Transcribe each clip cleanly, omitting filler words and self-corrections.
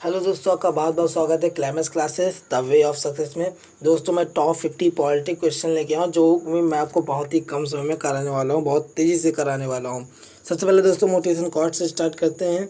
Hello दोस्तों, आपका बहुत बहुत स्वागत है climax classes the way of success में। दोस्तों, मैं टॉप 50 पॉलिटिक क्वेश्चन लेके आया हूँ जो मैं आपको बहुत ही कम समय में कराने वाला हूँ, बहुत तेज़ी से कराने वाला हूँ। सबसे पहले दोस्तों मोटिवेशन कोट से स्टार्ट करते हैं।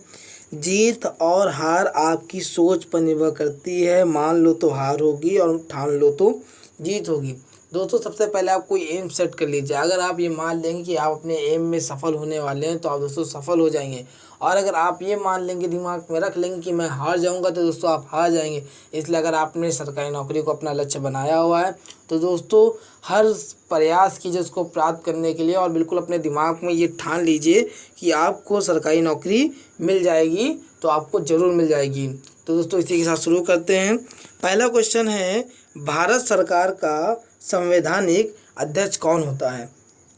जीत और हार आपकी सोच पर निर्भर करती है। मान लो तो हार होगी और ठान लो तो जीत होगी। दोस्तों, सबसे पहले आप कोई एम सेट कर लीजिए। अगर आप ये मान लेंगे कि आप अपने एम में सफल होने वाले हैं तो आप दोस्तों सफल हो जाएंगे। और अगर आप ये मान लेंगे, दिमाग में रख लेंगे कि मैं हार जाऊंगा, तो दोस्तों आप हार जाएंगे। इसलिए अगर आपने सरकारी नौकरी को अपना लक्ष्य बनाया हुआ है तो दोस्तों हर प्रयास कीजिए उसको प्राप्त करने के लिए, और बिल्कुल अपने दिमाग में ये ठान लीजिए कि आपको सरकारी नौकरी मिल जाएगी, तो आपको ज़रूर मिल जाएगी। तो दोस्तों इसी के साथ शुरू करते हैं। पहला क्वेश्चन है, भारत सरकार का संवैधानिक अध्यक्ष कौन होता है?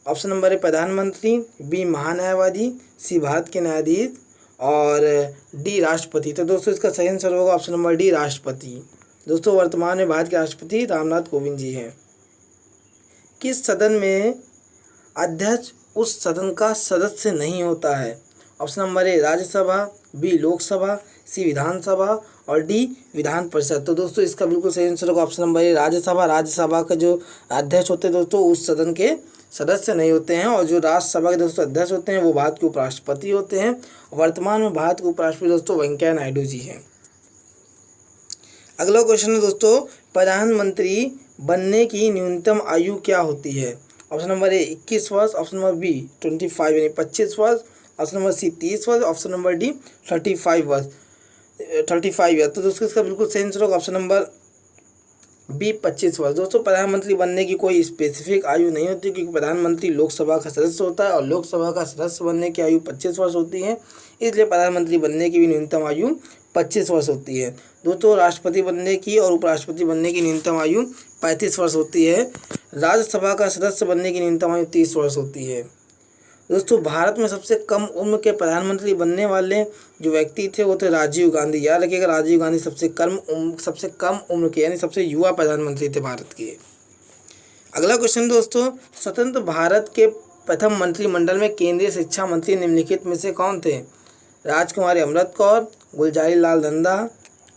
ऑप्शन नंबर है प्रधानमंत्री, बी महान्यायवादी, सी भारत के न्यायाधीश और डी राष्ट्रपति। तो दोस्तों इसका सही आंसर होगा ऑप्शन नंबर डी राष्ट्रपति। दोस्तों वर्तमान में भारत के राष्ट्रपति रामनाथ कोविंद जी हैं। किस सदन में अध्यक्ष उस सदन का सदस्य नहीं होता है? Option number A Rajya Sabha, B Lok Sabha, C Vidhan Sabha और डी विधान परिषद। तो दोस्तों इसका बिल्कुल सही आंसर होगा option number A Rajya Sabha. Rajya Sabha का जो अध्यक्ष होते हैं दोस्तों उस सदन के सदस्य नहीं होते हैं, और जो राज्यसभा के दोस्तों अध्यक्ष होते हैं वो भारत के उपराष्ट्रपति होते हैं। वर्तमान में भारत के उपराष्ट्रपति दोस्तों वेंकैया नायडू जी हैं। अगला क्वेश्चन है दोस्तों, प्रधानमंत्री बनने की न्यूनतम आयु क्या होती है? ऑप्शन नंबर ए 21 वर्ष, ऑप्शन नंबर बी 25 यानी 25 वर्ष, ऑप्शन नंबर सी 30 वर्ष, ऑप्शन नंबर डी 35 वर्ष 35 ईयर। तो दोस्तों इसका बिल्कुल सही आंसर होगा ऑप्शन नंबर बी 25 वर्ष। दोस्तों प्रधानमंत्री बनने की कोई स्पेसिफिक आयु नहीं होती, क्योंकि प्रधानमंत्री लोकसभा का सदस्य होता है और लोकसभा का सदस्य बनने की आयु 25 वर्ष होती है। इसलिए प्रधानमंत्री बनने की भी न्यूनतम आयु 25 वर्ष होती है। दोस्तों राष्ट्रपति बनने की और उपराष्ट्रपति बनने की न्यूनतम आयु 35 वर्ष होती है। राज्यसभा का सदस्य बनने की न्यूनतम आयु 30 वर्ष होती है। दोस्तों भारत में सबसे कम उम्र के प्रधानमंत्री बनने वाले जो व्यक्ति थे वो थे राजीव गांधी। याद रखिएगा, राजीव गांधी सबसे कम उम्र के यानी सबसे युवा प्रधानमंत्री थे भारत के। अगला क्वेश्चन दोस्तों, स्वतंत्र भारत के प्रथम मंत्रिमंडल में केंद्रीय शिक्षा मंत्री निम्नलिखित में से कौन थे? राजकुमारी अमृत कौर, गुलजारी लाल नंदा,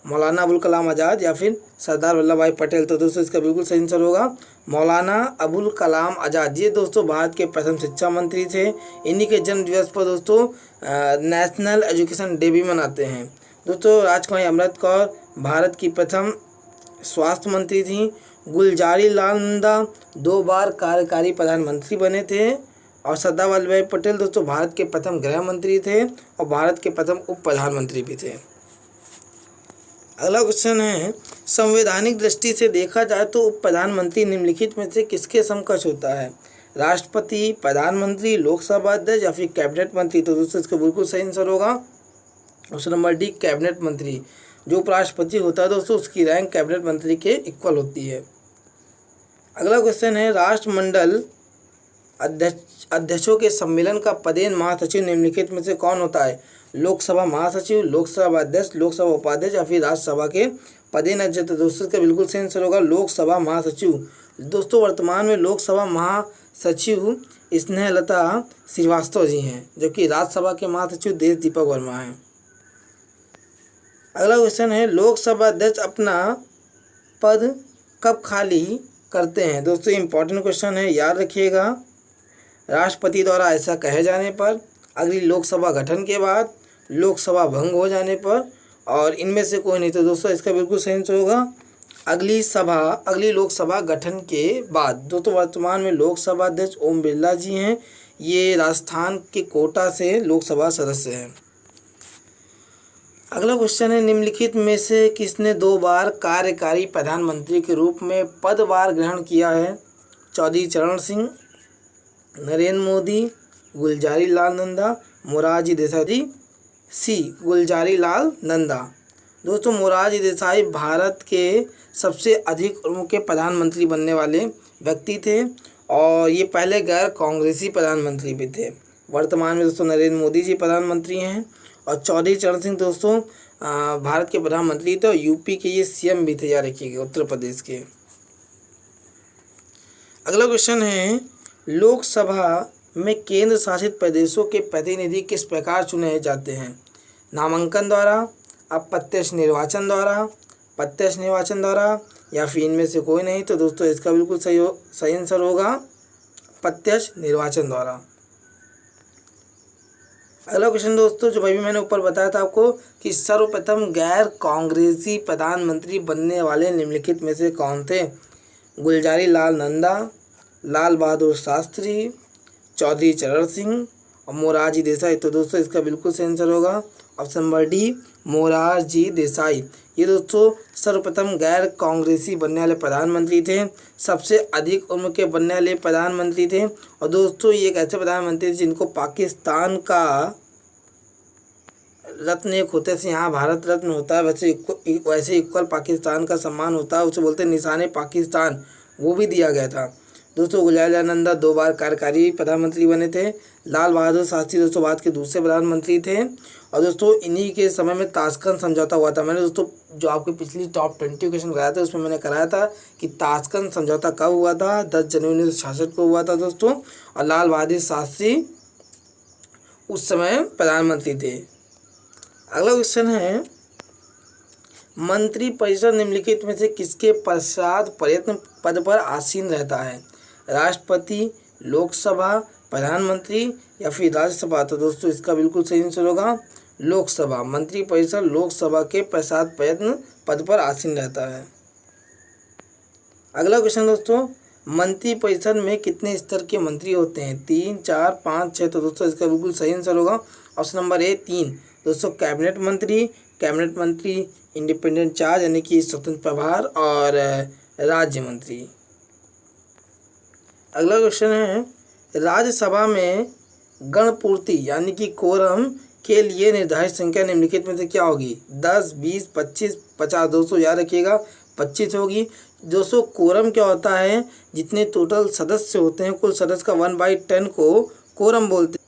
मौलाना अबुल कलाम आज़ाद या फिर सरदार वल्लभ भाई पटेल। तो दोस्तों इसका बिल्कुल सही आंसर होगा मौलाना अबुल कलाम आज़ाद। ये दोस्तों भारत के प्रथम शिक्षा मंत्री थे। इन्हीं के जन्म दिवस पर दोस्तों नेशनल एजुकेशन डे भी मनाते हैं। दोस्तों राजकुमारी अमृत कौर भारत की प्रथम स्वास्थ्य मंत्री थी। गुलजारी लाल नंदा 2 बार कार्यकारी प्रधानमंत्री बने थे। और सरदार वल्लभ भाई पटेल दोस्तों भारत के प्रथम गृह मंत्री थे और भारत के प्रथम उप प्रधानमंत्री भी थे। अगला क्वेश्चन है, संवैधानिक दृष्टि से देखा जाए तो उप प्रधानमंत्री निम्नलिखित में से किसके समकक्ष होता है? राष्ट्रपति, प्रधानमंत्री, लोकसभा अध्यक्ष या फिर कैबिनेट मंत्री। तो दोस्तों इसका बिल्कुल सही आंसर होगा ऑप्शन नंबर डी कैबिनेट मंत्री। जो उपराष्ट्रपति होता है दोस्तों उसकी रैंक कैबिनेट मंत्री के इक्वल होती है। अगला क्वेश्चन है, राष्ट्रमंडल अध्यक्षों के सम्मेलन का पदेन महासचिव निम्नलिखित में से कौन होता है? लोकसभा महासचिव, लोकसभा अध्यक्ष, लोकसभा उपाध्यक्ष या फिर राज्यसभा के पदेन अध्यक्ष। दोस्तों इसका बिल्कुल सही आंसर होगा लोकसभा महासचिव। दोस्तों वर्तमान में लोकसभा महासचिव स्नेहलता श्रीवास्तव जी हैं, जबकि राज्यसभा के महासचिव देश दीपक वर्मा हैं। अगला क्वेश्चन है, लोकसभा अध्यक्ष अपना पद कब खाली करते हैं? दोस्तों इंपॉर्टेंट क्वेश्चन है, याद रखिएगा। राष्ट्रपति द्वारा ऐसा कहे जाने पर, अगली लोकसभा गठन के बाद, लोकसभा भंग हो जाने पर और इनमें से कोई नहीं। तो दोस्तों इसका बिल्कुल सही आंसर होगा अगली लोकसभा गठन के बाद। दोस्तों वर्तमान में लोकसभा अध्यक्ष ओम बिरला जी हैं। ये राजस्थान के कोटा से लोकसभा सदस्य हैं। अगला क्वेश्चन है, निम्नलिखित में से किसने 2 बार कार्यकारी प्रधानमंत्री के रूप में पदभार ग्रहण किया है? चौधरी चरण सिंह, नरेंद्र मोदी, गुलजारी लाल नंदा, मोरारजी देसाई। सी गुलजारी लाल नंदा। दोस्तों मोरारजी देसाई भारत के सबसे अधिक उम्र के प्रधानमंत्री बनने वाले व्यक्ति थे और ये पहले गैर कांग्रेसी प्रधानमंत्री भी थे। वर्तमान में दोस्तों नरेंद्र मोदी जी प्रधानमंत्री हैं और चौधरी चरण सिंह दोस्तों भारत के प्रधानमंत्री थे और यूपी के ये सीएम भी थे, याद रखिएगा, उत्तर प्रदेश के। अगला क्वेश्चन है, लोकसभा में केंद्र शासित प्रदेशों के प्रतिनिधि किस प्रकार चुने जाते हैं? नामांकन द्वारा, अप्रत्यक्ष निर्वाचन द्वारा, प्रत्यक्ष निर्वाचन द्वारा, या फिर इनमें से कोई नहीं। तो दोस्तों इसका बिल्कुल सही आंसर होगा प्रत्यक्ष निर्वाचन द्वारा। अगला क्वेश्चन दोस्तों, जो भाई मैंने ऊपर बताया था आपको कि सर्वप्रथम गैर कांग्रेसी प्रधानमंत्री बनने वाले निम्नलिखित में से कौन थे? गुलजारी लाल नंदा, लाल बहादुर शास्त्री, चौधरी चरण सिंह और मोरारजी देसाई। तो दोस्तों इसका बिल्कुल सही आंसर होगा option number D, Morarji Desai. ये दोस्तों सर्वप्रथम गैर कांग्रेसी बनने वाले प्रधानमंत्री थे, सबसे अधिक उम्र के बनने वाले प्रधानमंत्री थे। और दोस्तों ये एक ऐसे प्रधानमंत्री थे जिनको पाकिस्तान का रत्न एक होता है, जैसे यहाँ भारत रत्न होता है वैसे इक्वल पाकिस्तान का सम्मान होता है, उसे बोलते हैं निशाने पाकिस्तान, वो भी दिया गया था। दोस्तों गुलजारी लाल नंदा 2 बार कार्यकारी प्रधानमंत्री बने थे। लाल बहादुर शास्त्री दोस्तों बाद के दूसरे प्रधानमंत्री थे। और दोस्तों इन्हीं के समय में ताशकंद समझौता हुआ था। मैंने दोस्तों जो आपकी पिछली टॉप 20 क्वेश्चन कराया था उसमें मैंने कराया था कि ताशकंद समझौता कब हुआ था, 10 जनवरी 1966 को हुआ था दोस्तों। और लाल बहादुर शास्त्री उस समय प्रधानमंत्री थे। अगला क्वेश्चन है, मंत्रिपरिषद निम्नलिखित में से किसके पश्चात प्रयत्न पद पर आसीन रहता है? राष्ट्रपति, लोकसभा, प्रधानमंत्री या फिर राज्यसभा? तो दोस्तों इसका बिल्कुल सही आंसर होगा लोकसभा। मंत्रिपरिषद लोकसभा के पश्चात प्रयत्न पद पर आसीन रहता है। अगला क्वेश्चन दोस्तों, मंत्रिपरिषद में कितने स्तर के मंत्री होते हैं? 3, 4, 5, 6? तो दोस्तों इसका बिल्कुल सही आंसर होगा ऑप्शन नंबर ए 3। दोस्तों कैबिनेट मंत्री, इंडिपेंडेंट चार्ज यानी कि स्वतंत्र प्रभार और राज्य मंत्री। अगला क्वेश्चन है, राज्यसभा में गणपूर्ति यानी कि कोरम के लिए निर्धारित संख्या निम्नलिखित में से क्या होगी? 10, 20, 25, 50? दोस्तों याद रखिएगा 25 होगी। दोस्तों कोरम क्या होता है? जितने टोटल सदस्य होते हैं कुल सदस्य का 1/10 को कोरम बोलते हैं।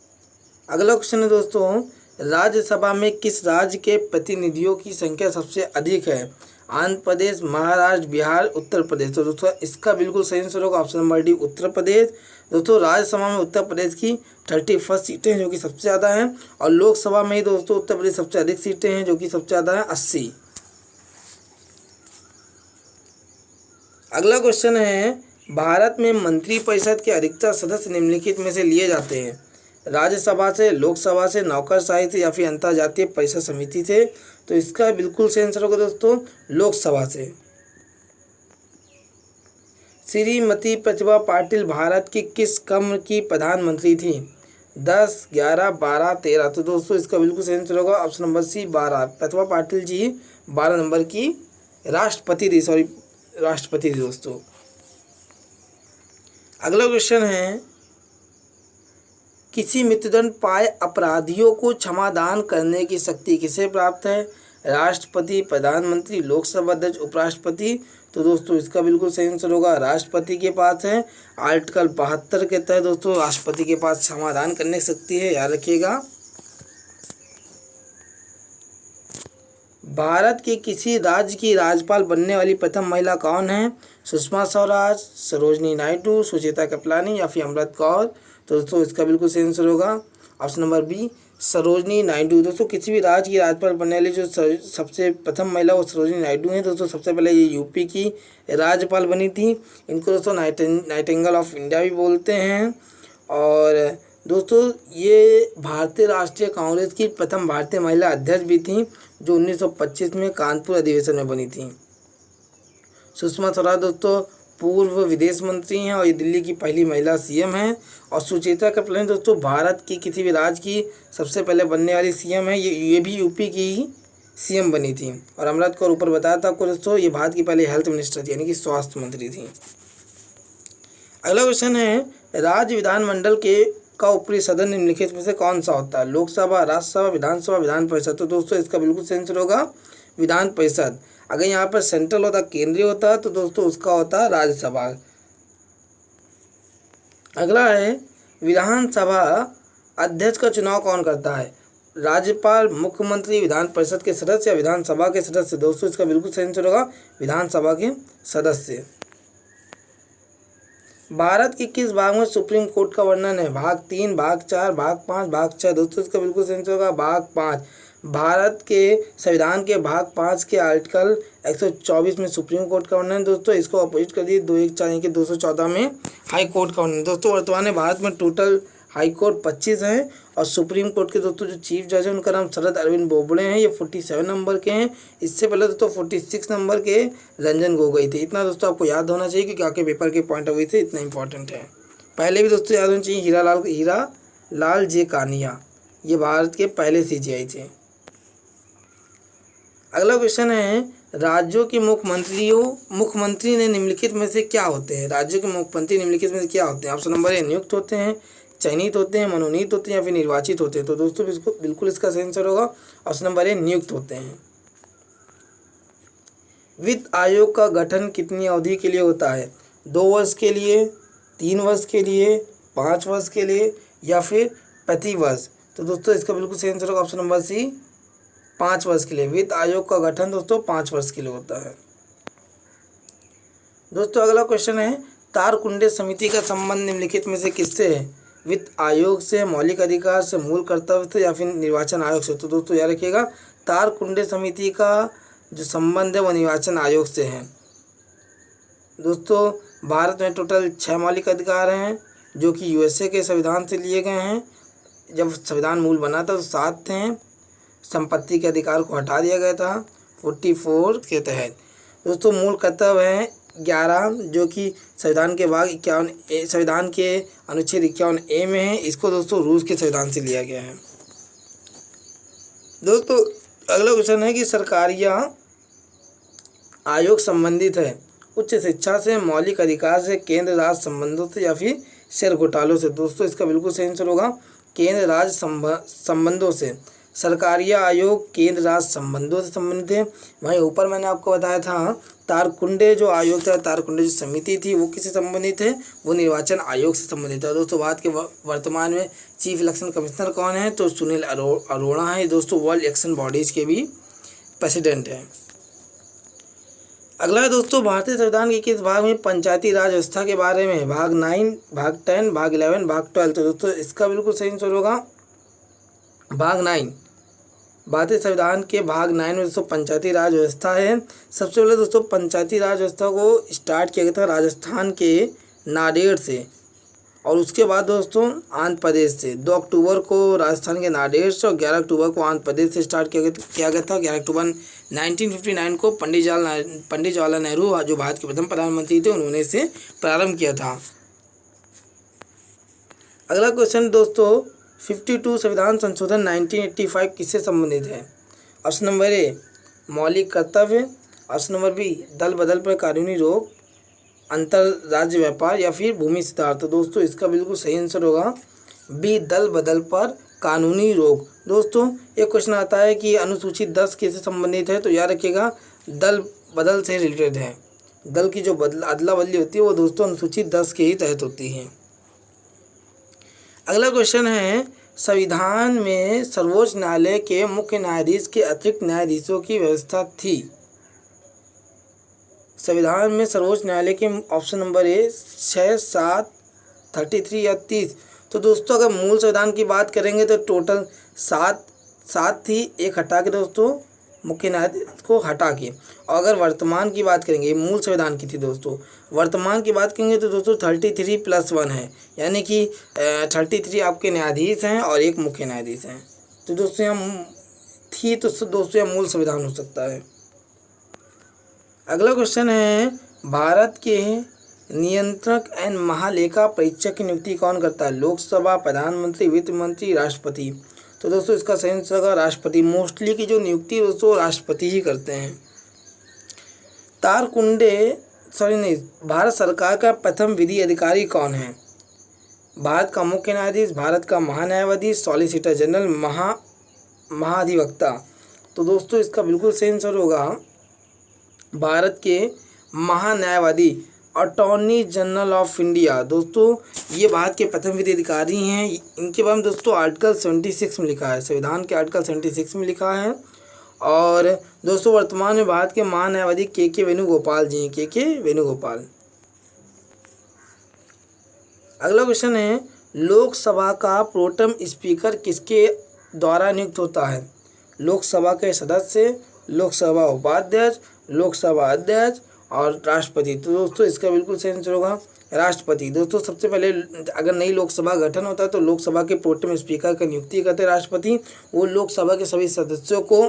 अगला क्वेश्चन है दोस्तों, राज्यसभा में किस राज्य के प्रतिनिधियों की संख्या सबसे अधिक है? आंध्र प्रदेश, महाराष्ट्र, बिहार, उत्तर प्रदेश? तो दोस्तों इसका बिल्कुल सही आंसर होगा option number D Uttar Pradesh. दोस्तों राज्यसभा में उत्तर प्रदेश की 31 सीटें हैं जो कि सबसे ज़्यादा हैं। और लोकसभा में ही दोस्तों उत्तर प्रदेश सबसे अधिक सीटें हैं जो कि सबसे ज़्यादा है 80। अगला क्वेश्चन है, भारत में मंत्रिपरिषद के अधिकतर सदस्य निम्नलिखित में से लिए जाते हैं? राज्यसभा से, लोकसभा से, नौकरशाही से या फिर अंतर्जातीय परिषद समिति से? तो इसका बिल्कुल सही आंसर होगा दोस्तों लोकसभा से। श्रीमती प्रतिभा पाटिल भारत की किस क्रम की प्रधानमंत्री थी? 10, 11, 12, 13? तो दोस्तों इसका बिल्कुल सही आंसर होगा option number C 12। Pratibha Patil ji 12 number की राष्ट्रपति थी दोस्तों। अगला क्वेश्चन है, किसी मृत्युदंड पाए अपराधियों को क्षमादान करने की शक्ति किसे प्राप्त है? राष्ट्रपति, प्रधानमंत्री, लोकसभा अध्यक्ष, उपराष्ट्रपति? तो दोस्तों इसका बिल्कुल सही आंसर होगा राष्ट्रपति के पास है। आर्टिकल 72 के तहत दोस्तों राष्ट्रपति के पास क्षमादान करने की शक्ति है, याद रखिएगा। भारत के किसी राज्य की राज्यपाल बनने वाली प्रथम महिला कौन है? सुषमा स्वराज, सरोजनी नायडू, सुचेता कृपलानी या फिर अमृत कौर? तो दोस्तों इसका बिल्कुल सही आंसर होगा option number B Sarojini Naidu. दोस्तों किसी भी राज्य की राज्यपाल बनने वाली जो सबसे प्रथम महिला वो सरोजनी नायडू हैं। दोस्तों सबसे पहले ये यूपी की राज्यपाल बनी थी। इनको दोस्तों नाइटिंगेल ऑफ इंडिया भी बोलते हैं। और दोस्तों ये भारतीय राष्ट्रीय कांग्रेस की प्रथम भारतीय महिला अध्यक्ष भी थी जो 1925 में कानपुर अधिवेशन में बनी थी। सुषमा स्वराज दोस्तों पूर्व विदेश मंत्री हैं और ये दिल्ली की पहली महिला सीएम हैं। और सुचेता कृपलानी दोस्तों भारत की किसी भी राज्य की सबसे पहले बनने वाली सीएम है। ये भी यूपी की ही सीएम बनी थी। और अमृत कौर ऊपर बताया था आपको दोस्तों ये भारत की पहले हेल्थ मिनिस्टर थी यानी कि स्वास्थ्य मंत्री थी। अगला क्वेश्चन है, राज्य विधानमंडल का ऊपरी सदन निम्नलिखित में से कौन सा होता है? लोकसभा, राज्यसभा, विधानसभा, विधान परिषद? तो दोस्तों इसका बिल्कुल सही आंसर होगा विधान परिषद। अगर यहाँ पर सेंट्रल होता, केंद्रीय होता तो दोस्तों उसका होता राज्यसभा। अगला है, विधानसभा अध्यक्ष का चुनाव कौन करता है? राज्यपाल, मुख्यमंत्री, विधान परिषद के सदस्य या विधानसभा के सदस्य? दोस्तों इसका बिल्कुल सही आंसर होगा विधानसभा के सदस्य। भारत के किस भाग में सुप्रीम कोर्ट का वर्णन है? भाग 3, भाग 4, भाग 5, भाग 6? दोस्तों इसका बिल्कुल सही आंसर होगा भाग 5। भारत के संविधान के भाग 5 के आर्टिकल 124 में सुप्रीम कोर्ट का वर्णन दोस्तों, इसको अपोजिट कर दिए 214 यानी कि 214 में हाई कोर्ट का वर्णन। दोस्तों वर्तमान में भारत में टोटल हाई कोर्ट 25 हैं और सुप्रीम कोर्ट के दोस्तों जो चीफ जज हैं उनका नाम शरद अरविंद बोबड़े हैं, ये 47 नंबर के हैं। इससे पहले दोस्तों 46 नंबर के रंजन गोगोई थे। इतना दोस्तों आपको याद होना चाहिए क्योंकि आपके पेपर के पॉइंट ऑफ व्यू से इतना इंपॉर्टेंट है। पहले भी दोस्तों याद होना चाहिए हीरा लाल जे कानिया, ये भारत के पहले CJI थे। अगला क्वेश्चन है राज्यों के मुख्यमंत्री ने निम्नलिखित में से क्या होते हैं? राज्यों के मुख्यमंत्री निम्नलिखित में से क्या होते हैं? ऑप्शन नंबर ए नियुक्त होते हैं, चयनित होते हैं, मनोनीत होते हैं या फिर निर्वाचित होते हैं। तो दोस्तों बिल्कुल इसका सही आंसर होगा ऑप्शन नंबर ए नियुक्त होते हैं। वित्त आयोग का गठन कितनी अवधि के लिए होता है? 2 वर्ष के लिए, 3 वर्ष के लिए, 5 वर्ष के लिए या फिर प्रति वर्ष? तो दोस्तों इसका बिल्कुल सही आंसर होगा ऑप्शन नंबर सी 5 वर्ष के लिए। वित्त आयोग का गठन दोस्तों 5 वर्ष के लिए होता है। दोस्तों अगला क्वेश्चन है तारकुंडे समिति का संबंध निम्नलिखित में से किससे है? वित्त आयोग से, मौलिक अधिकार से, मूल कर्तव्य से या फिर निर्वाचन आयोग से? तो दोस्तों याद रखिएगा तारकुंडे समिति का जो संबंध है वो निर्वाचन आयोग से है। दोस्तों भारत में टोटल 6 मौलिक अधिकार हैं जो कि USA के संविधान से लिए गए हैं। जब संविधान मूल बना था तो 7 थे। संपत्ति के अधिकार को हटा दिया गया था 44 के तहत। दोस्तों मूल कर्तव्य हैं 11 जो कि संविधान के भाग 51 संविधान के अनुच्छेद 51A में है। इसको दोस्तों रूस के संविधान से लिया गया है। दोस्तों अगला क्वेश्चन है कि सरकारिया आयोग संबंधित है उच्च शिक्षा से, मौलिक अधिकार से, केंद्र राज्य संबंधों से या फिर शेयर घोटालों से? दोस्तों इसका बिल्कुल सही आंसर होगा केंद्र राज्य संबंधों से। सरकारिया आयोग केंद्र राज्य संबंधों से संबंधित है। वहीं ऊपर मैंने आपको बताया था तारकुंडे जो आयोग था, तारकुंडे जो समिति थी वो किससे संबंधित है? वो निर्वाचन आयोग से संबंधित है। दोस्तों भारत के वर्तमान में चीफ इलेक्शन कमिश्नर कौन है? तो सुनील अरोड़ा है। दोस्तों वर्ल्ड इलेक्शन बॉडीज के भी प्रेसिडेंट है। अगला है दोस्तों भारतीय संविधान के किस भाग में पंचायती राज व्यवस्था के बारे में? भाग 9, भाग 10, भाग 11, भाग 12? तो दोस्तों इसका बिल्कुल सही आंसर होगा भाग 9। भारतीय संविधान के भाग 9 में दोस्तों पंचायती राज व्यवस्था है। सबसे पहले दोस्तों पंचायती राज व्यवस्था को स्टार्ट किया गया था राजस्थान के नांदेड़ से और उसके बाद दोस्तों आंध्र प्रदेश से। 2 अक्टूबर को राजस्थान के नांदेड़ से और 11 अक्टूबर को आंध्र प्रदेश से स्टार्ट किया गया था। 11 अक्टूबर 1959 को पंडित जवाहरलाल नेहरू जो भारत के प्रथम प्रधानमंत्री थे उन्होंने इसे प्रारंभ किया था। अगला क्वेश्चन दोस्तों 52 संविधान संशोधन 1985 किससे संबंधित है? ऑप्शन नंबर ए मौलिक कर्तव्य, ऑप्शन नंबर बी दल बदल पर कानूनी रोक, अंतर राज्य व्यापार या फिर भूमि सुधार? तो दोस्तों इसका बिल्कुल सही आंसर होगा बी दल बदल पर कानूनी रोक। दोस्तों एक क्वेश्चन आता है कि अनुसूचित 10 किससे संबंधित है? तो याद रखिएगा दल बदल से रिलेटेड है। दल की जो अदला बदली होती है वो दोस्तों अनुसूचित 10 के ही तहत होती है। अगला क्वेश्चन है संविधान में सर्वोच्च न्यायालय के मुख्य न्यायाधीश के अतिरिक्त न्यायाधीशों की व्यवस्था थी। संविधान में सर्वोच्च न्यायालय के ऑप्शन नंबर ए 6, 7, 33 या 30? तो दोस्तों अगर मूल संविधान की बात करेंगे तो टोटल 7 थी, एक हटा के दोस्तों मुख्य न्यायाधीश को हटा के। और अगर वर्तमान की बात करेंगे मूल संविधान की थी दोस्तों, वर्तमान की बात करेंगे तो दोस्तों 33 + 1 है यानी कि 33 आपके न्यायाधीश हैं और एक मुख्य न्यायाधीश हैं। तो दोस्तों यहाँ थी तो दोस्तों यहाँ मूल संविधान हो सकता है। अगला क्वेश्चन है भारत के नियंत्रक एवं महालेखा परीक्षक की नियुक्ति कौन करता है? लोकसभा, प्रधानमंत्री, वित्त मंत्री, राष्ट्रपति? तो दोस्तों इसका सही आंसर होगा राष्ट्रपति। मोस्टली की जो नियुक्ति दोस्तों राष्ट्रपति ही करते हैं। भारत सरकार का प्रथम विधि अधिकारी कौन है? भारत का मुख्य न्यायाधीश, भारत का महान्यायवादी, सॉलिसिटर जनरल, महाधिवक्ता? तो दोस्तों इसका बिल्कुल सही आंसर होगा भारत के महान्यायवादी, अटॉर्नी जनरल ऑफ इंडिया। दोस्तों ये भारत के प्रथम विधि अधिकारी हैं। इनके बारे में दोस्तों आर्टिकल 76 में लिखा है, संविधान के आर्टिकल 76 में लिखा है। और दोस्तों वर्तमान में भारत के महान्यायवादी के वेणुगोपाल जी हैं, के वेणुगोपाल। अगला क्वेश्चन है लोकसभा का प्रोटेम स्पीकर किसके द्वारा नियुक्त होता है? लोकसभा के सदस्य, लोकसभा उपाध्यक्ष, लोकसभा अध्यक्ष और राष्ट्रपति। तो दोस्तों इसका बिल्कुल सही आंसर होगा राष्ट्रपति। दोस्तों सबसे पहले अगर नई लोकसभा गठन होता है तो लोकसभा के प्रोटेम स्पीकर का नियुक्ति करते हैं राष्ट्रपति। वो लोकसभा के सभी सदस्यों को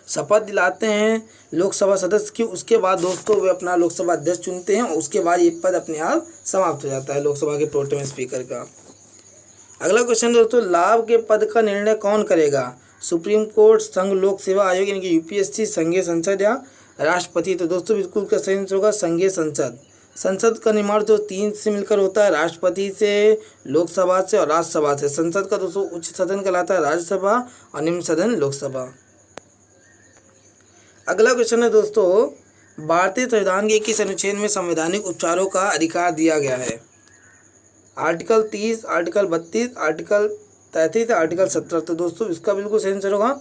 शपथ दिलाते हैं लोकसभा सदस्य की। उसके बाद दोस्तों वे अपना लोकसभा अध्यक्ष चुनते हैं और उसके बाद ये पद अपने आप समाप्त हो जाता है लोकसभा के प्रोटेम स्पीकर का। अगला क्वेश्चन दोस्तों, लाभ के पद का निर्णय कौन करेगा? सुप्रीम कोर्ट, संघ लोक सेवा आयोग यानी कि यूपीएससी, संघीय संसद या राष्ट्रपति। तो दोस्तों बिल्कुल का सही आंसर होगा संघीय संसद। संसद का निर्माण जो 3 से मिलकर होता है, राष्ट्रपति से, लोकसभा से और राज्यसभा से। संसद का दोस्तों उच्च सदन कहलाता है राज्यसभा और निम्न सदन लोकसभा। अगला क्वेश्चन है दोस्तों, भारतीय संविधान के किस अनुच्छेद में संवैधानिक उपचारों का अधिकार दिया गया है? Article 30, article 32, article 33, article 17। तो दोस्तों इसका बिल्कुल सही आंसर होगा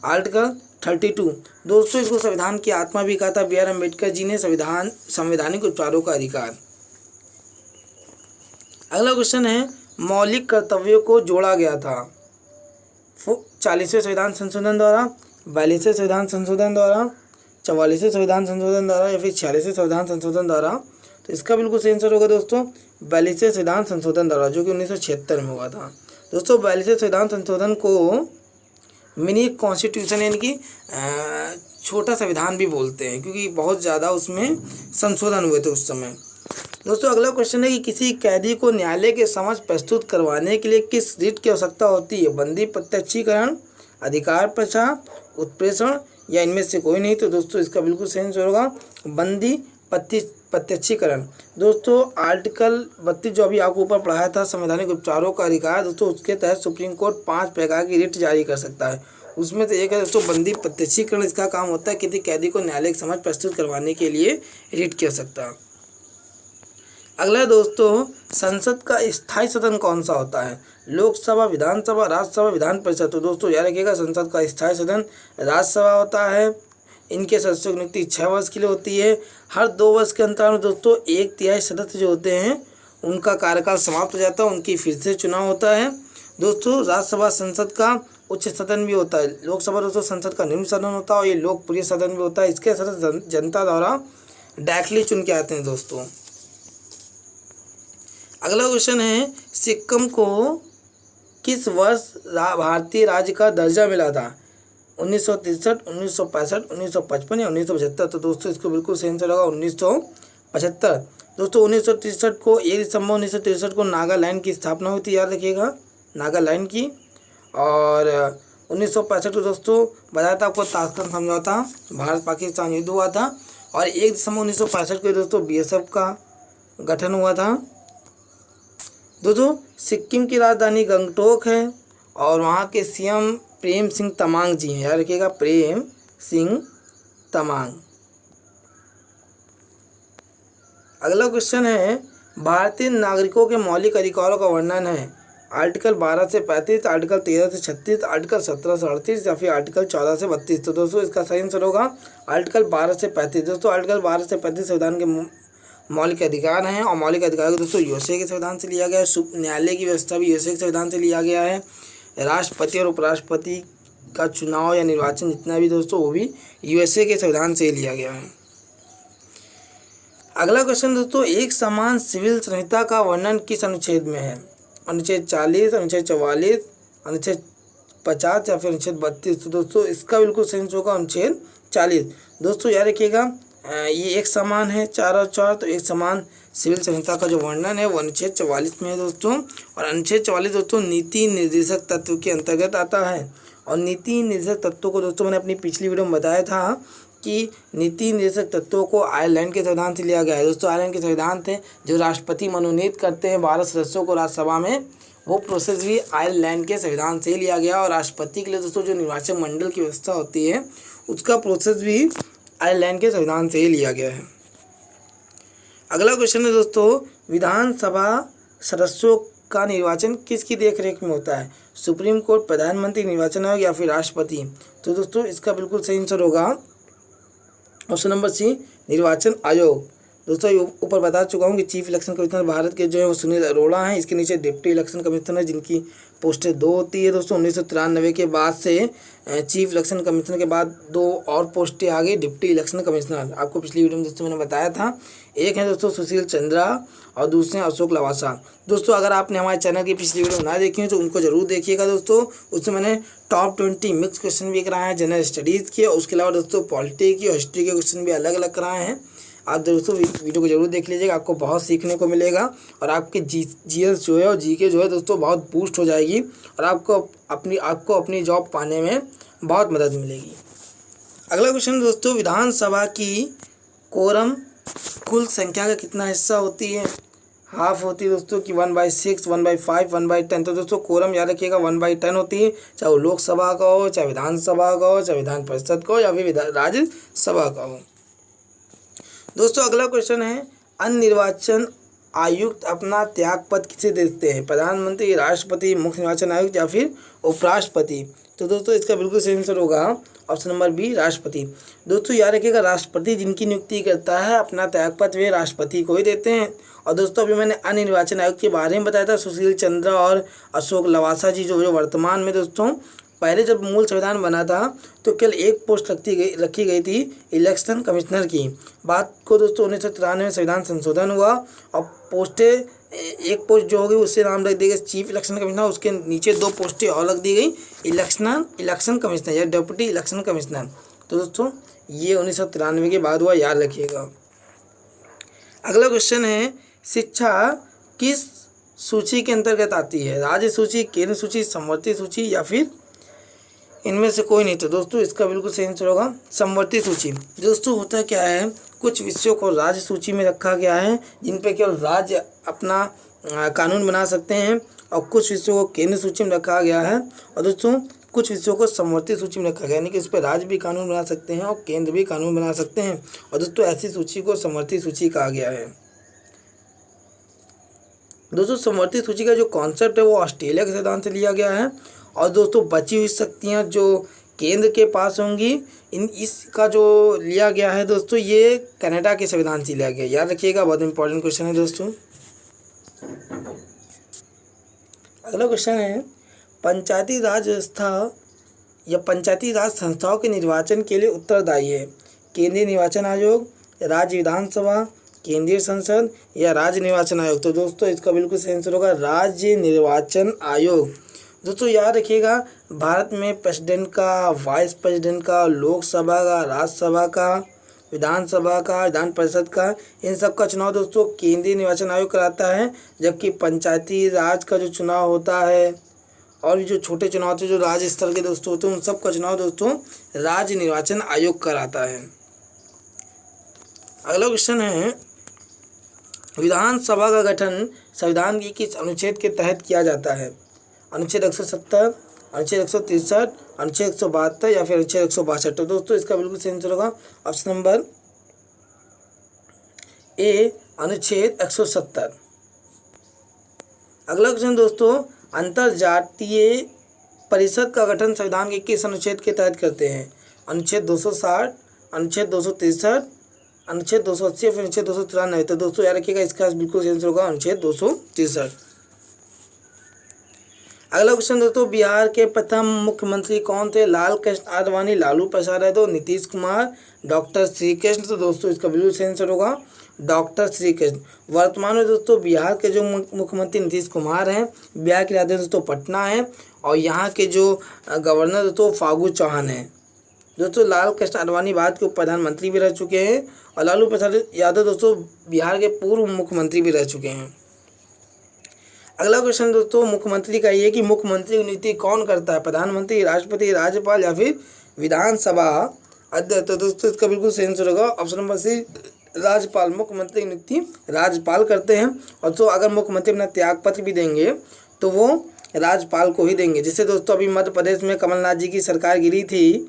आर्टिकल 32। दोस्तों इसको संविधान की आत्मा भी कहा था बी आर अम्बेडकर जी ने, संवैधानिक उपचारों का अधिकार। अगला क्वेश्चन है, मौलिक कर्तव्यों को जोड़ा गया था 40वें संविधान संशोधन द्वारा, 42वें संविधान संशोधन द्वारा, 44वें संविधान संशोधन द्वारा या फिर 46वें संविधान संशोधन द्वारा। तो इसका बिल्कुल सही आंसर होगा दोस्तों 42वें संविधान संशोधन द्वारा, जो कि 1976 में हुआ था। दोस्तों 42वें संविधान संशोधन को मिनी कॉन्स्टिट्यूशन यानी कि छोटा संविधान भी बोलते हैं, क्योंकि बहुत ज़्यादा उसमें संशोधन हुए थे उस समय। दोस्तों अगला क्वेश्चन है कि किसी कैदी को न्यायालय के समक्ष प्रस्तुत करवाने के लिए किस रिट की आवश्यकता होती है? बंदी प्रत्यक्षीकरण, अधिकार प्रचार, उत्प्रेषण या इनमें से कोई नहीं। तो दोस्तों इसका बिल्कुल सही आंसर होगा बंदी प्रत्यक्षीकरण। दोस्तों आर्टिकल 32 जो अभी आपको ऊपर पढ़ाया था संवैधानिक उपचारों का अधिकार, दोस्तों उसके तहत सुप्रीम कोर्ट 5 प्रकार की रिट जारी कर सकता है। उसमें से एक है दोस्तों बंदी प्रत्यक्षीकरण। इसका काम होता है किसी कैदी को न्यायालय के समक्ष प्रस्तुत करवाने के लिए रिट की आवश्यकता। अगला दोस्तों, संसद का स्थायी सदन कौन सा होता है? लोकसभा, विधानसभा, राज्यसभा, विधान परिषद। तो दोस्तों याद रखिएगा संसद का स्थायी सदन राज्यसभा होता है। इनके सदस्यों की नियुक्ति 6 वर्ष के लिए होती है। हर 2 वर्ष के अंतराल में दोस्तों 1/3 सदस्य जो होते हैं उनका कार्यकाल समाप्त हो जाता है, उनकी फिर से चुनाव होता है। दोस्तों राज्यसभा संसद का उच्च सदन भी होता है। लोकसभा दोस्तों संसद का निम्न सदन होता है और ये लोकप्रिय सदन भी होता है। इसके सदस्य जनता द्वारा डायरेक्टली चुन के आते हैं दोस्तों। अगला क्वेश्चन है, सिक्किम को किस वर्ष भारतीय राज्य का दर्जा मिला था? 1963, 1965, 1955 या 1975। तो दोस्तों इसको बिल्कुल सही आंसर होगा 1975। दोस्तों 1963 को 1 दिसंबर 1963 को नागालैंड की स्थापना हुई थी, याद रखिएगा नागालैंड की। और 1965 को दोस्तों बताया था आपको ताशकंद समझौता, भारत पाकिस्तान युद्ध हुआ था। और 1 दिसंबर 1965 को दोस्तों बीएसएफ का गठन हुआ था। दोस्तों सिक्किम की राजधानी गंगटोक है और वहाँ के सीएम प्रेम सिंह तमांग जी हैं, याद रखिएगा प्रेम सिंह तमांग। अगला क्वेश्चन है, भारतीय नागरिकों के मौलिक अधिकारों का वर्णन है। आर्टिकल 12 से 35, आर्टिकल 13 से 36, आर्टिकल 17 से 38 या फिर आर्टिकल 14 से 32। तो दोस्तों इसका सही आंसर होगा आर्टिकल 12 से 35। दोस्तों आर्टिकल 12 से 35 संविधान के मौलिक अधिकार हैं और मौलिक अधिकार को दोस्तों यूएसए के संविधान से लिया गया है। न्यायालय की व्यवस्था भी यूएसए के संविधान से लिया गया है। राष्ट्रपति और उपराष्ट्रपति का चुनाव या निर्वाचन जितना भी दोस्तों वो भी यूएसए के संविधान से लिया गया है। अगला क्वेश्चन दोस्तों, एक समान सिविल संहिता का वर्णन किस अनुच्छेद में है? अनुच्छेद 40, अनुच्छेद 44, अनुच्छेद 50 या फिर अनुच्छेद 32। तो दोस्तों इसका बिल्कुल सही आंसर होगा अनुच्छेद 40। दोस्तों याद रखिएगा ये एक समान है 4 और 4, तो एक समान सिविल संहिता का जो वर्णन है वो अनुच्छेद 44 में है दोस्तों। और अनुच्छेद 44 दोस्तों नीति निर्देशक तत्व के अंतर्गत आता है। और नीति निर्देशक तत्वों को दोस्तों मैंने अपनी पिछली वीडियो में बताया था कि नीति निर्देशक तत्वों को आयरलैंड के संविधान से लिया गया है। दोस्तों आयरलैंड के संविधान थे जो राष्ट्रपति मनोनीत करते हैं 12 सदस्यों को राज्यसभा में, वो प्रोसेस भी आयरलैंड के संविधान से ही लिया गया। और राष्ट्रपति के लिए दोस्तों जो निर्वाचन मंडल की व्यवस्था होती है उसका प्रोसेस भी आयरलैंड के संविधान से ही लिया गया है। अगला क्वेश्चन है दोस्तों, विधानसभा सदस्यों का निर्वाचन किसकी देखरेख में होता है? सुप्रीम कोर्ट, प्रधानमंत्री, निर्वाचन आयोग या फिर राष्ट्रपति। तो दोस्तों इसका बिल्कुल सही आंसर होगा ऑप्शन नंबर सी, निर्वाचन आयोग। दोस्तों ऊपर बता चुका हूँ कि चीफ इलेक्शन कमिश्नर भारत के जो है वो सुनील अरोड़ा हैं। इसके नीचे डिप्टी इलेक्शन कमिश्नर है जिनकी पोस्टें 2 होती है। दोस्तों 1993 के बाद से चीफ इलेक्शन कमिश्नर के बाद 2 और पोस्टें आ गई डिप्टी इलेक्शन कमिश्नर। आपको पिछली वीडियो में दोस्तों मैंने बताया था। एक है दोस्तों सुशील चंद्रा और दूसरे हैं अशोक लवासा। दोस्तों अगर आपने हमारे चैनल की पिछली वीडियो ना देखी हो तो उनको जरूर देखिएगा दोस्तों। उसमें मैंने टॉप 20 मिक्स क्वेश्चन भी कराए हैं जनरल स्टडीज़ के, उसके अलावा दोस्तों पॉलिटी की और हिस्ट्री के क्वेश्चन भी अलग अलग कराए हैं। आप दोस्तों वीडियो को जरूर देख लीजिएगा, आपको बहुत सीखने को मिलेगा और आपके जीएस जो है और जीके जो है दोस्तों बहुत बूस्ट हो जाएगी और आपको अपनी जॉब पाने में बहुत मदद मिलेगी। अगला क्वेश्चन दोस्तों, विधानसभा की कोरम कुल संख्या का कितना हिस्सा होती है? हाफ होती है दोस्तों कि 1/6, 1/5, 1/10। तो दोस्तों कोरम याद रखिएगा 1/10 होती है, चाहे वो लोकसभा का हो, चाहे विधानसभा का हो, चाहे विधान परिषद का हो या फिर राज्यसभा का हो। दोस्तों अगला क्वेश्चन है, अन्य निर्वाचन आयुक्त अपना त्यागपत्र किसे देते हैं? प्रधानमंत्री, राष्ट्रपति, मुख्य निर्वाचन आयुक्त या फिर उपराष्ट्रपति? तो दोस्तों इसका बिल्कुल सही आंसर होगा ऑप्शन नंबर बी, राष्ट्रपति। दोस्तों याद रखिएगा राष्ट्रपति जिनकी नियुक्ति करता है अपना त्यागपत्र वे राष्ट्रपति को ही देते हैं। और दोस्तों अभी मैंने अन्य निर्वाचन आयुक्त के बारे में बताया था, सुशील चंद्रा और अशोक लवासा जी जो वर्तमान में दोस्तों, पहले जब मूल संविधान बना था तो केवल एक पोस्ट रखी गई थी इलेक्शन कमिश्नर की। बात को दोस्तों 1993 में संविधान संशोधन हुआ और पोस्टें, एक पोस्ट जो होगी उससे नाम रख दी गई चीफ इलेक्शन कमिश्नर, उसके नीचे 2 पोस्टें और रख दी गई इलेक्शन कमिश्नर या डिप्टी इलेक्शन कमिश्नर। तो दोस्तों ये 1993 के बाद हुआ, याद रखिएगा। अगला क्वेश्चन है, शिक्षा किस सूची के अंतर्गत आती है? राज्य सूची, केंद्र सूची, समवर्ती सूची या फिर इनमें से कोई नहीं? तो दोस्तों इसका बिल्कुल सही आंसर होगा समवर्ती सूची। दोस्तों होता क्या है, कुछ विषयों को राज्य सूची में रखा गया है जिन पे केवल राज्य अपना कानून बना सकते हैं और कुछ विषयों को केंद्र सूची में रखा गया है और दोस्तों कुछ विषयों को समवर्ती सूची में रखा गया है, यानी कि इस पर राज्य भी कानून बना सकते हैं और केंद्र भी कानून बना सकते हैं। और दोस्तों ऐसी सूची को समवर्ती सूची कहा गया है। दोस्तों समवर्ती सूची का जो कॉन्सेप्ट है वो ऑस्ट्रेलिया के सिद्धांत से लिया गया है और दोस्तों बची हुई शक्तियाँ जो केंद्र के पास होंगी इसका जो लिया गया है दोस्तों ये कनाडा के संविधान से लिया गया। याद रखिएगा, बहुत इंपॉर्टेंट क्वेश्चन है दोस्तों। अगला क्वेश्चन है, पंचायती राज व्यवस्था या पंचायती राज संस्थाओं के निर्वाचन के लिए उत्तरदायी है? केंद्रीय निर्वाचन आयोग, राज्य विधानसभा, केंद्रीय संसद या राज्य निर्वाचन आयोग? तो दोस्तों इसका बिल्कुल सही आंसर होगा राज्य निर्वाचन आयोग। दोस्तों याद रखिएगा भारत में प्रेसिडेंट का, वाइस प्रेसिडेंट का, लोकसभा का, राज्यसभा का, विधानसभा का, विधान परिषद का, इन सब का चुनाव दोस्तों केंद्रीय निर्वाचन आयोग कराता है, जबकि पंचायती राज का जो चुनाव होता है और भी जो छोटे चुनाव होते हैं जो राज्य स्तर के दोस्तों होते हैं उन सब का चुनाव दोस्तों राज्य निर्वाचन आयोग कराता है। अगला क्वेश्चन है, विधानसभा का गठन संविधान की किस अनुच्छेद के तहत किया जाता है? अनुच्छेद 170, अनुच्छेद 163, अनुच्छेद 172 या फिर अनुच्छेद 162? तो दोस्तों इसका बिल्कुल सही आंसर होगा ऑप्शन नंबर ए, अनुच्छेद 170। अगला क्वेश्चन दोस्तों, अंतरजातीय परिषद का गठन संविधान के किस अनुच्छेद के तहत करते हैं? अनुच्छेद 260, अनुच्छेद 263, अनुच्छेद 280 या फिर अनुच्छेद 293? तो दोस्तों याद रखिएगा इसका बिल्कुल सही आंसर होगा अनुच्छेद 263। अगला क्वेश्चन दोस्तों, बिहार के प्रथम मुख्यमंत्री कौन थे? लाल कृष्ण आडवाणी, लालू प्रसाद यादव, नीतीश कुमार, डॉक्टर श्री कृष्ण? तो दोस्तों इसका बिल्कुल सही आंसर होगा डॉक्टर श्री कृष्ण। वर्तमान में दोस्तों बिहार के जो मुख्यमंत्री नीतीश कुमार हैं, बिहार की राजधानी दोस्तों पटना है और यहाँ के जो गवर्नर दोस्तों फागू चौहान हैं। दोस्तों लाल कृष्ण आडवाणी भारत के उप प्रधानमंत्री भी रह चुके हैं और लालू प्रसाद यादव दोस्तों बिहार के पूर्व मुख्यमंत्री भी रह चुके हैं। अगला क्वेश्चन दोस्तों मुख्यमंत्री का ये कि मुख्यमंत्री की नियुक्ति कौन करता है? प्रधानमंत्री, राष्ट्रपति, राज्यपाल या फिर विधानसभा अध्यक्ष? तो दोस्तों इसका बिल्कुल सही आंसर होगा ऑप्शन नंबर सी, राज्यपाल। मुख्यमंत्री की नियुक्ति राज्यपाल करते हैं और तो अगर मुख्यमंत्री अपना त्यागपत्र भी देंगे तो वो राज्यपाल को ही देंगे। जैसे दोस्तों अभी मध्य प्रदेश में कमलनाथ जी की सरकार गिरी थी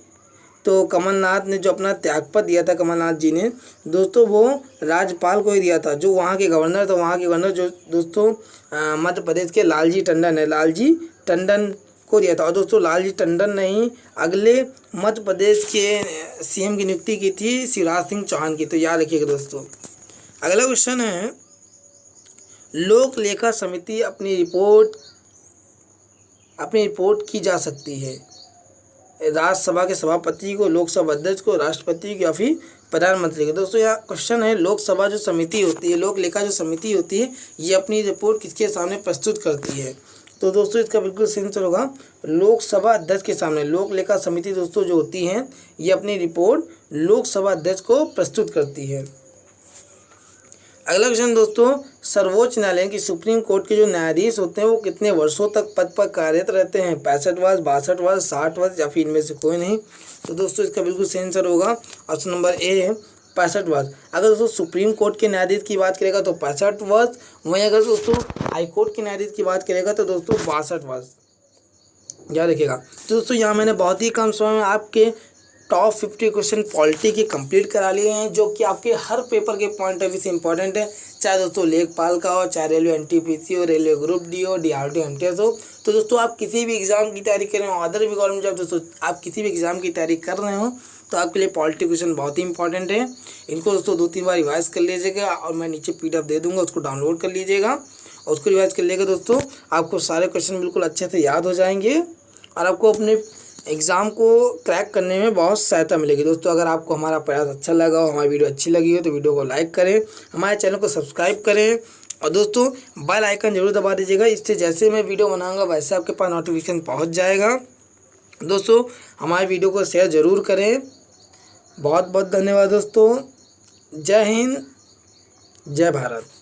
तो कमलनाथ ने जो अपना त्यागपत्र दिया था, कमलनाथ जी ने दोस्तों वो राज्यपाल को ही दिया था। जो वहाँ के गवर्नर थे, वहाँ के गवर्नर जो दोस्तों मध्य प्रदेश के लालजी टंडन है, लालजी टंडन को दिया था। और दोस्तों लालजी टंडन ने ही अगले मध्य प्रदेश के सीएम की नियुक्ति की थी शिवराज सिंह चौहान की। तो याद रखिएगा दोस्तों। अगला क्वेश्चन है, लोक लेखा समिति अपनी रिपोर्ट की जा सकती है राज्यसभा के सभापति को, लोकसभा अध्यक्ष को, राष्ट्रपति को या फिर प्रधानमंत्री को। दोस्तों यहाँ क्वेश्चन है, लोकसभा जो समिति होती है, लोक लेखा जो समिति होती है, ये अपनी रिपोर्ट किसके सामने प्रस्तुत करती है? तो दोस्तों इसका बिल्कुल सही आंसर होगा लोकसभा अध्यक्ष के सामने। लोक लेखा समिति दोस्तों जो होती है, ये अपनी रिपोर्ट लोकसभा अध्यक्ष को प्रस्तुत करती है। अगला क्वेश्चन दोस्तों, सर्वोच्च न्यायालय की सुप्रीम कोर्ट के जो न्यायाधीश होते हैं वो कितने वर्षों तक पद पर कार्यरत रहते हैं? 65 वर्ष, 62 वर्ष, 60 वर्ष या फिर इनमें से कोई नहीं? तो दोस्तों इसका बिल्कुल सही आंसर होगा ऑप्शन नंबर ए है 65 वर्ष। अगर दोस्तों सुप्रीम कोर्ट के न्यायाधीश की बात करेगा तो 65 वर्ष, वहीं अगर दोस्तों हाई कोर्ट के न्यायाधीश की बात करेगा तो दोस्तों 62 वर्ष, याद रखिएगा। तो दोस्तों यहाँ मैंने बहुत ही कम समय में आपके टॉप 50 क्वेश्चन पॉलिटी के कंप्लीट करा लिए हैं, जो कि आपके हर पेपर के पॉइंट ऑफ व्यू से इंपॉर्टेंट है, चाहे दोस्तों लेखपाल का हो, चाहे रेलवे एनटीपीसी हो, रेलवे ग्रुप डी हो, डीआरटी एमटीएस हो। तो दोस्तों आप किसी भी एग्जाम की तैयारी कर रहे हो, अदर भी गवर्नमेंट जॉब, दोस्तों आप किसी भी एग्जाम की तैयारी कर रहे हो तो आपके लिए पॉलिटी क्वेश्चन बहुत ही इंपॉर्टेंट है। इनको दोस्तों 2-3 बार रिवाइज कर लीजिएगा और मैं नीचे पीडीएफ दे दूंगा, उसको डाउनलोड कर लीजिएगा और उसको रिवाइज कर लीजिएगा। दोस्तों आपको सारे क्वेश्चन बिल्कुल अच्छे से याद हो जाएंगे और आपको अपने एग्ज़ाम को क्रैक करने में बहुत सहायता मिलेगी। दोस्तों अगर आपको हमारा प्रयास अच्छा लगा हो, हमारी वीडियो अच्छी लगी हो तो वीडियो को लाइक करें, हमारे चैनल को सब्सक्राइब करें और दोस्तों बेल आइकन जरूर दबा दीजिएगा। इससे जैसे मैं वीडियो बनाऊंगा वैसे आपके पास नोटिफिकेशन पहुंच जाएगा। दोस्तों हमारे वीडियो को शेयर ज़रूर करें। बहुत बहुत धन्यवाद दोस्तों। जय हिंद, जय भारत।